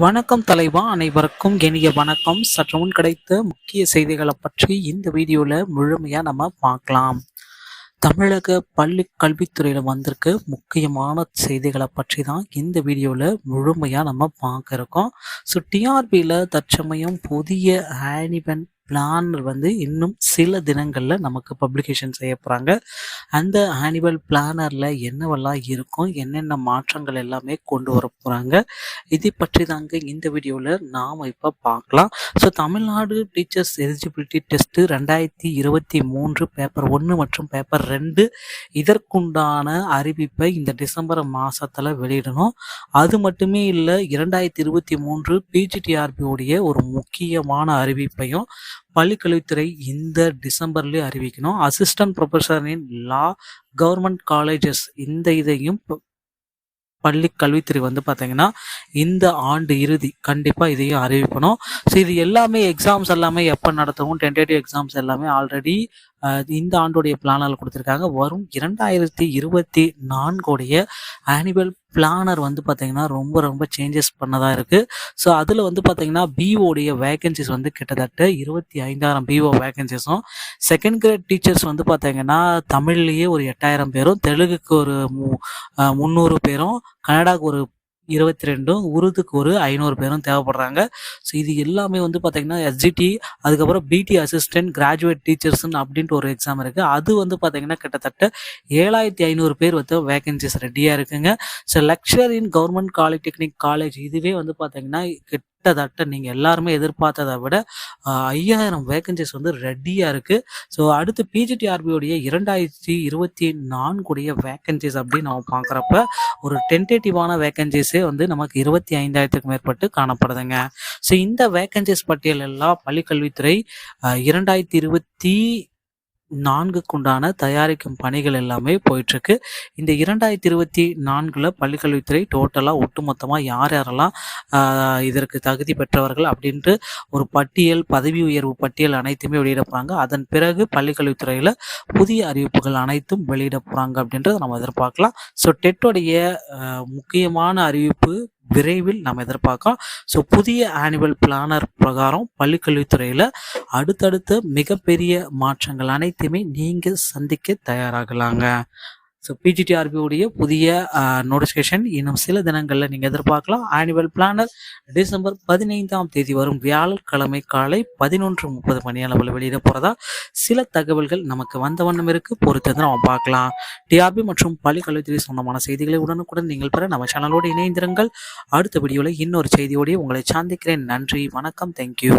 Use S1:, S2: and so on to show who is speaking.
S1: வணக்கம் தலைவா, அனைவருக்கும் இனிய வணக்கம். சற்று முன் கிடைத்த முக்கிய செய்திகளை பற்றி இந்த வீடியோல முழுமையா நம்ம பார்க்கலாம். தமிழக பள்ளி கல்வித்துறையில வந்திருக்க முக்கியமான செய்திகளை பற்றி தான் இந்த வீடியோல முழுமையா நம்ம பார்க்க இருக்கோம். ஸோ டிஆர்பியில் தற்சமயம் புதிய ஆனிவன் பிளானர் இன்னும் சில தினங்கள்ல நமக்கு பப்ளிகேஷன் செய்ய போறாங்க. அந்த ஆனுவல் பிளானர்ல என்னவெல்லாம் இருக்கும், என்னென்ன மாற்றங்கள் எல்லாமே கொண்டு வர போறாங்க, இதை பற்றி தாங்க இந்த வீடியோல நாம இப்ப பார்க்கலாம். So Tamil Nadu teachers eligibility test 2023 paper 1 மற்றும் பேப்பர் 2 இதற்குண்டான அறிவிப்பை இந்த டிசம்பர் மாசத்துல வெளியிடணும். அது மட்டுமே இல்லை, 2023 பிஜிடிஆர்பி உடைய ஒரு முக்கியமான அறிவிப்பையும் பள்ளிக்கல்வித்துறை இந்த டிசம்பர்லேயே அறிவிக்கணும். Assistant professor in law government colleges இதையும் பள்ளி கல்வித்துறை பார்த்தீங்கன்னா இந்த ஆண்டு இறுதி கண்டிப்பாக இதையும் அறிவிக்கணும். ஸோ இது எல்லாமே எக்ஸாம்ஸ் எல்லாமே எப்போ நடத்தவும், டென்டேட்டிவ் எக்ஸாம்ஸ் எல்லாமே ஆல்ரெடி இந்த ஆண்டுடைய பிளானில் கொடுத்துருக்காங்க. வரும் 2024 ஆனுவல் பிளானர் பார்த்தீங்கன்னா ரொம்ப ரொம்ப சேஞ்சஸ் பண்ணதாக இருக்குது. ஸோ அதில் பார்த்தீங்கன்னா பிஓடைய வேகன்சிஸ் கிட்டத்தட்ட 25,000 பிஓ வேகன்சிஸும், செகண்ட் கிரேட் டீச்சர்ஸ் பார்த்தீங்கன்னா தமிழ்லேயே ஒரு 8,000 பேரும், தெலுங்குக்கு ஒரு 300 பேரும், கன்னடாவுக்கு ஒரு 22, உருதுக்கு ஒரு 500 பேரும் தேவைப்படுறாங்க. ஸோ இது எல்லாமே பார்த்தீங்கன்னா எஸ்ஜிடி, அதுக்கப்புறம் பிடி அசிஸ்டன்ட் கிராஜுவேட் டீச்சர்ஸ்ன்னு அப்படின்ட்டு ஒரு எக்ஸாம் இருக்குது. அது பார்த்தீங்கன்னா கிட்டத்தட்ட 7,500 பேர் வேகன்சிஸ் ரெடியாக இருக்குங்க. ஸோ லெக்சர் இன் கவர்மெண்ட் பாலிடெக்னிக் காலேஜ் இதுவே பார்த்தீங்கன்னா கிட்டத்தட்ட நீங்கள் எல்லாருமே எதிர்பார்த்ததை விட 5,000 வேகன்சிஸ் ரெடியாக இருக்குது. ஸோ அடுத்து பிஜிடிஆர்பியோடைய 2024 வேகன்சிஸ் அப்படின்னு நம்ம பார்க்குறப்ப ஒரு டென்டேட்டிவான வேகன்சிஸே நமக்கு 25,000க்கு மேற்பட்டு காணப்படுதுங்க. ஸோ இந்த வேகன்சிஸ் பட்டியல் எல்லாம் பள்ளிக்கல்வித்துறை 2024க்குண்டான தயாரிக்கும் பணிகள் எல்லாமே போயிட்டுருக்கு. இந்த 2024 பள்ளிக்கல்வித்துறை டோட்டலாக ஒட்டுமொத்தமாக யாரெல்லாம் இதற்கு தகுதி பெற்றவர்கள் அப்படின்ட்டு ஒரு பட்டியல், பதவி உயர்வு பட்டியல் அனைத்துமே வெளியிட போகிறாங்க. அதன் பிறகு பள்ளிக்கல்வித்துறையில் புதிய அறிவிப்புகள் அனைத்தும் வெளியிட போகிறாங்க அப்படின்றத நம்ம எதிர்பார்க்கலாம். ஸோ டெட்டோடைய முக்கியமான அறிவிப்பு விரைவில் நாம் எதிர்பார்க்கலாம். ஸோ புதிய ஆனுவல் பிளானர் பிரகாரம் பள்ளிக்கல்வித்துறையில் அடுத்தடுத்த மிகப்பெரிய மாற்றங்கள் அனைத்துமே நீங்கள் சந்திக்க தயாராகலாங்க. ஸோ பிஜிடிஆர்பியுடைய புதிய நோட்டிஃபிகேஷன் இன்னும் சில தினங்களில் நீங்கள் எதிர்பார்க்கலாம். ஆனுவல் பிளானர் டிசம்பர் 15ஆம் தேதி வரும் வியாழக்கிழமை காலை 11:30 மணி அளவில் வெளியிட போகிறதா சில தகவல்கள் நமக்கு வந்த வண்ணம் இருக்குது. பொறுத்து நம்ம பார்க்கலாம். டிஆர்பி மற்றும் பள்ளிக்கல்வித்துறை சொந்தமான செய்திகளை உடனுக்குடன் நீங்கள் பெற நம்ம சேனலோடு இணைந்திருங்கள். அடுத்த வீடியோவில் இன்னொரு செய்தியோடய உங்களை சந்திக்கிறேன். நன்றி, வணக்கம், தேங்க்யூ.